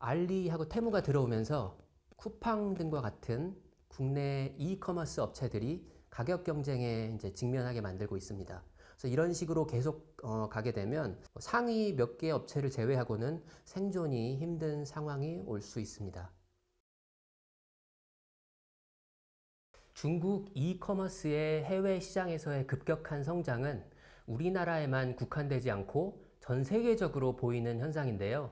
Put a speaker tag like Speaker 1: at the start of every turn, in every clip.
Speaker 1: 알리하고 테무가 들어오면서 쿠팡 등과 같은 국내 이커머스 업체들이 가격 경쟁에 이제 직면하게 만들고 있습니다. 그래서 이런 식으로 계속 가게 되면 상위 몇 개 업체를 제외하고는 생존이 힘든 상황이 올 수 있습니다. 중국 이커머스의 해외 시장에서의 급격한 성장은 우리나라에만 국한되지 않고 전 세계적으로 보이는 현상인데요.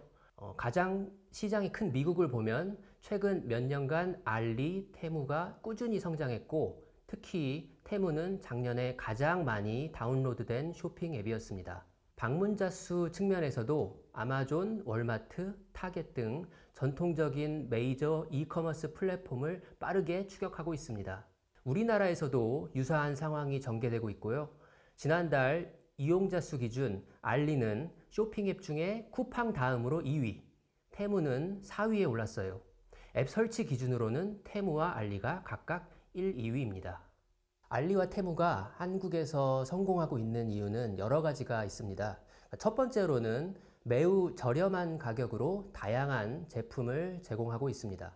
Speaker 1: 가장 시장이 큰 미국을 보면 최근 몇 년간 알리, 테무가 꾸준히 성장했고, 특히 테무는 작년에 가장 많이 다운로드된 쇼핑 앱이었습니다. 방문자 수 측면에서도 아마존, 월마트, 타겟 등 전통적인 메이저 이커머스 플랫폼을 빠르게 추격하고 있습니다. 우리나라에서도 유사한 상황이 전개되고 있고요. 지난달 이용자 수 기준 알리는 쇼핑 앱 중에 쿠팡 다음으로 2위, 테무는 4위에 올랐어요. 앱 설치 기준으로는 테무와 알리가 각각 1, 2위입니다. 알리와 테무가 한국에서 성공하고 있는 이유는 여러 가지가 있습니다. 첫 번째로는 매우 저렴한 가격으로 다양한 제품을 제공하고 있습니다.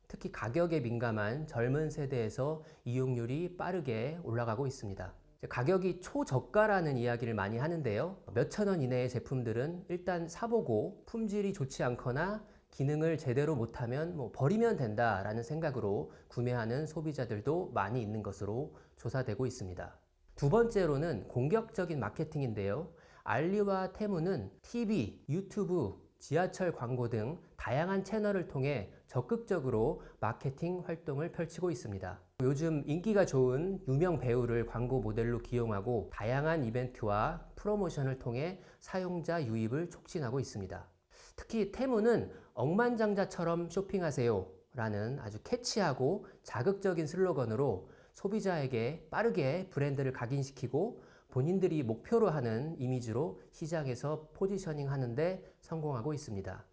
Speaker 1: 특히 가격에 민감한 젊은 세대에서 이용률이 빠르게 올라가고 있습니다. 가격이 초저가라는 이야기를 많이 하는데요. 몇천 원 이내의 제품들은 일단 사보고 품질이 좋지 않거나 기능을 제대로 못하면 버리면 된다라는 생각으로 구매하는 소비자들도 많이 있는 것으로 조사되고 있습니다. 두 번째로는 공격적인 마케팅인데요. 알리와 테무는 TV, 유튜브, 지하철 광고 등 다양한 채널을 통해 적극적으로 마케팅 활동을 펼치고 있습니다. 요즘 인기가 좋은 유명 배우를 광고 모델로 기용하고 다양한 이벤트와 프로모션을 통해 사용자 유입을 촉진하고 있습니다. 특히 테무는 억만장자처럼 쇼핑하세요 라는 아주 캐치하고 자극적인 슬로건으로 소비자에게 빠르게 브랜드를 각인시키고 본인들이 목표로 하는 이미지로 시장에서 포지셔닝 하는데 성공하고 있습니다.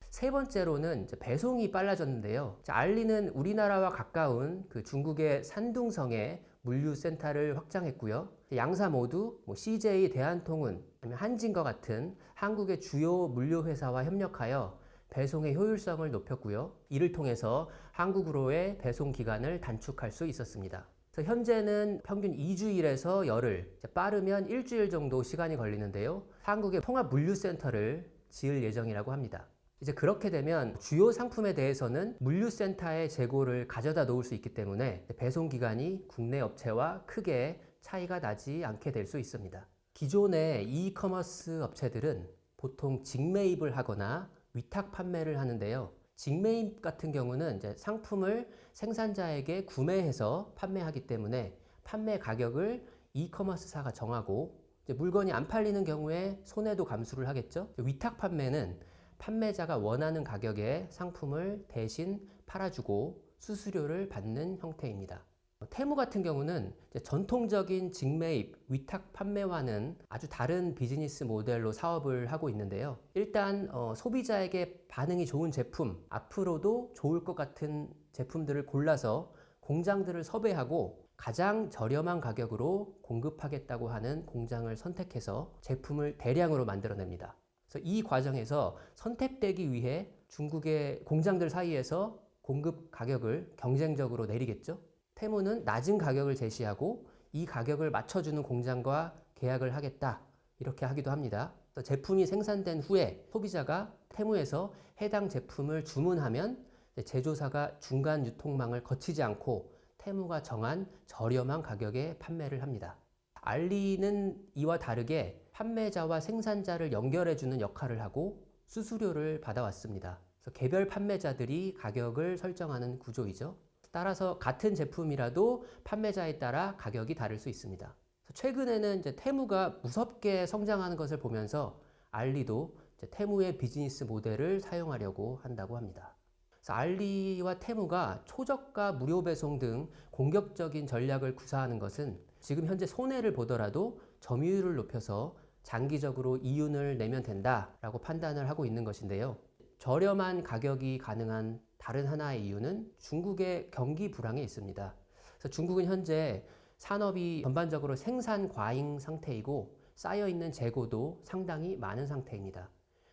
Speaker 1: 세 번째로는 배송이 빨라졌는데요. 알리는 우리나라와 가까운 중국의 산둥성에 물류센터를 확장했고요. 양사 모두 CJ 대한통운, 한진과 같은 한국의 주요 물류회사와 협력하여 배송의 효율성을 높였고요. 이를 통해서 한국으로의 배송 기간을 단축할 수 있었습니다. 현재는 평균 2주일에서 열흘, 빠르면 일주일 정도 시간이 걸리는데요. 한국의 통합 물류센터를 지을 예정이라고 합니다. 이제 그렇게 되면 주요 상품에 대해서는 물류센터에 재고를 가져다 놓을 수 있기 때문에 배송 기간이 국내 업체와 크게 차이가 나지 않게 될 수 있습니다. 기존의 이커머스 업체들은 보통 직매입을 하거나 위탁 판매를 하는데요. 직매입 같은 경우는 이제 상품을 생산자에게 구매해서 판매하기 때문에 판매 가격을 이커머스사가 정하고 이제 물건이 안 팔리는 경우에 손해도 감수를 하겠죠. 위탁 판매는 판매자가 원하는 가격에 상품을 대신 팔아주고 수수료를 받는 형태입니다. 테무 같은 경우는 전통적인 직매입, 위탁 판매와는 아주 다른 비즈니스 모델로 사업을 하고 있는데요. 일단 소비자에게 반응이 좋은 제품, 앞으로도 좋을 것 같은 제품들을 골라서 공장들을 섭외하고 가장 저렴한 가격으로 공급하겠다고 하는 공장을 선택해서 제품을 대량으로 만들어냅니다. 그래서 이 과정에서 선택되기 위해 중국의 공장들 사이에서 공급 가격을 경쟁적으로 내리겠죠. 테무는 낮은 가격을 제시하고 이 가격을 맞춰주는 공장과 계약을 하겠다 이렇게 하기도 합니다. 제품이 생산된 후에 소비자가 테무에서 해당 제품을 주문하면 제조사가 중간 유통망을 거치지 않고 테무가 정한 저렴한 가격에 판매를 합니다. 알리는 이와 다르게 판매자와 생산자를 연결해주는 역할을 하고 수수료를 받아왔습니다. 그래서 개별 판매자들이 가격을 설정하는 구조이죠. 따라서 같은 제품이라도 판매자에 따라 가격이 다를 수 있습니다. 최근에는 이제 테무가 무섭게 성장하는 것을 보면서 알리도 이제 테무의 비즈니스 모델을 사용하려고 한다고 합니다. 그래서 알리와 테무가 초저가 무료 배송 등 공격적인 전략을 구사하는 것은 지금 현재 손해를 보더라도 점유율을 높여서 장기적으로 이윤을 내면 된다라고 판단을 하고 있는 것인데요. 저렴한 가격이 가능한 다른 하나의 이유는 중국의 경기 불황에 있습니다. 그래서 중국은 현재 산업이 전반적으로 생산 과잉 상태이고 쌓여있는 재고도 상당히 많은 상태입니다.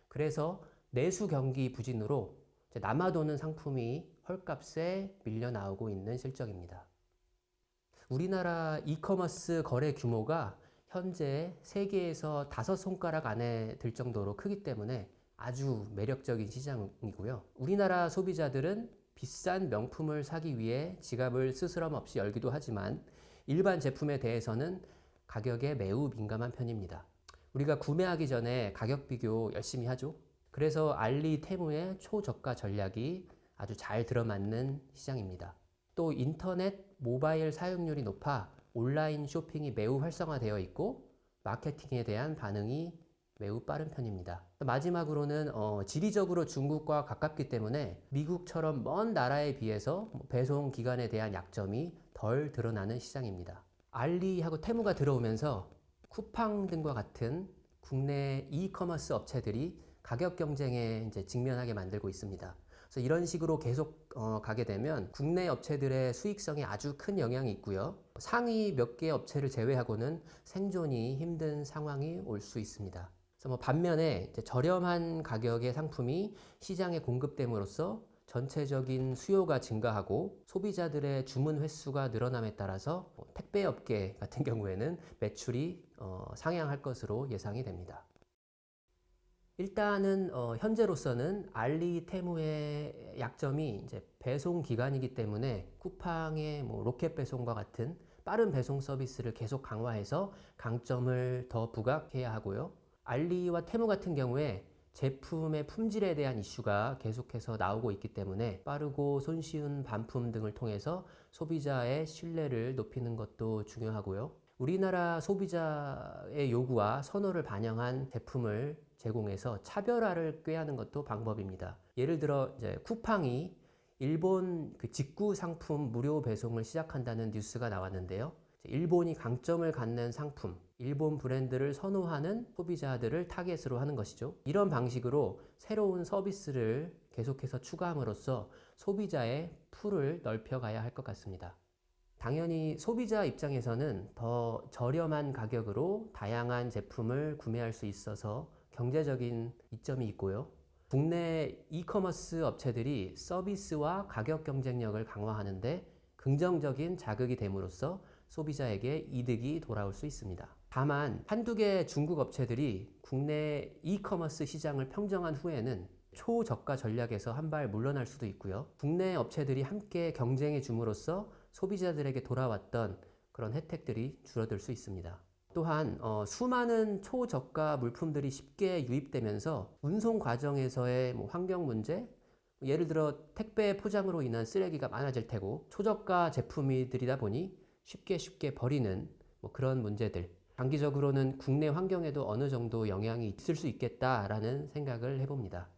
Speaker 1: 그래서 내수 경기 부진으로 남아도는 상품이 헐값에 밀려 나오고 있는 실정입니다. 우리나라 이커머스 거래 규모가 현재 세계에서 5손가락 안에 들 정도로 크기 때문에 아주 매력적인 시장이고요. 우리나라 소비자들은 비싼 명품을 사기 위해 지갑을 스스럼 없이 열기도 하지만 일반 제품에 대해서는 가격에 매우 민감한 편입니다. 우리가 구매하기 전에 가격 비교 열심히 하죠. 그래서 알리, 테무의 초저가 전략이 아주 잘 들어맞는 시장입니다. 또 인터넷, 모바일 사용률이 높아 온라인 쇼핑이 매우 활성화되어 있고 마케팅에 대한 반응이 매우 빠른 편입니다. 마지막으로는 지리적으로 중국과 가깝기 때문에 미국처럼 먼 나라에 비해서 배송 기간에 대한 약점이 덜 드러나는 시장입니다. 알리하고 테무가 들어오면서 쿠팡 등과 같은 국내 이커머스 업체들이 가격 경쟁에 이제 직면하게 만들고 있습니다. 그래서 이런 식으로 계속 가게 되면 국내 업체들의 수익성에 아주 큰 영향이 있고요. 상위 몇 개 업체를 제외하고는 생존이 힘든 상황이 올 수 있습니다. 그래서 반면에 이제 저렴한 가격의 상품이 시장에 공급됨으로써 전체적인 수요가 증가하고 소비자들의 주문 횟수가 늘어남에 따라서 택배 업계 같은 경우에는 매출이 상향할 것으로 예상이 됩니다. 일단은 현재로서는 알리, 테무의 약점이 이제 배송 기간이기 때문에 쿠팡의 로켓 배송과 같은 빠른 배송 서비스를 계속 강화해서 강점을 더 부각해야 하고요. 알리와 테무 같은 경우에 제품의 품질에 대한 이슈가 계속해서 나오고 있기 때문에 빠르고 손쉬운 반품 등을 통해서 소비자의 신뢰를 높이는 것도 중요하고요. 우리나라 소비자의 요구와 선호를 반영한 제품을 제공해서 차별화를 꾀하는 것도 방법입니다. 예를 들어 이제 쿠팡이 일본 직구 상품 무료 배송을 시작한다는 뉴스가 나왔는데요. 일본이 강점을 갖는 상품, 일본 브랜드를 선호하는 소비자들을 타겟으로 하는 것이죠. 이런 방식으로 새로운 서비스를 계속해서 추가함으로써 소비자의 풀을 넓혀가야 할 것 같습니다. 당연히 소비자 입장에서는 더 저렴한 가격으로 다양한 제품을 구매할 수 있어서 경제적인 이점이 있고요. 국내 이커머스 업체들이 서비스와 가격 경쟁력을 강화하는데 긍정적인 자극이 됨으로써 소비자에게 이득이 돌아올 수 있습니다. 다만 한두 개 중국 업체들이 국내 이커머스 시장을 평정한 후에는 초저가 전략에서 한 발 물러날 수도 있고요. 국내 업체들이 함께 경쟁해 줌으로써 소비자들에게 돌아왔던 그런 혜택들이 줄어들 수 있습니다. 또한 수많은 초저가 물품들이 쉽게 유입되면서 운송 과정에서의 환경 문제, 예를 들어 택배 포장으로 인한 쓰레기가 많아질 테고 초저가 제품이들이다 보니 쉽게 버리는 그런 문제들, 장기적으로는 국내 환경에도 어느 정도 영향이 있을 수 있겠다라는 생각을 해봅니다.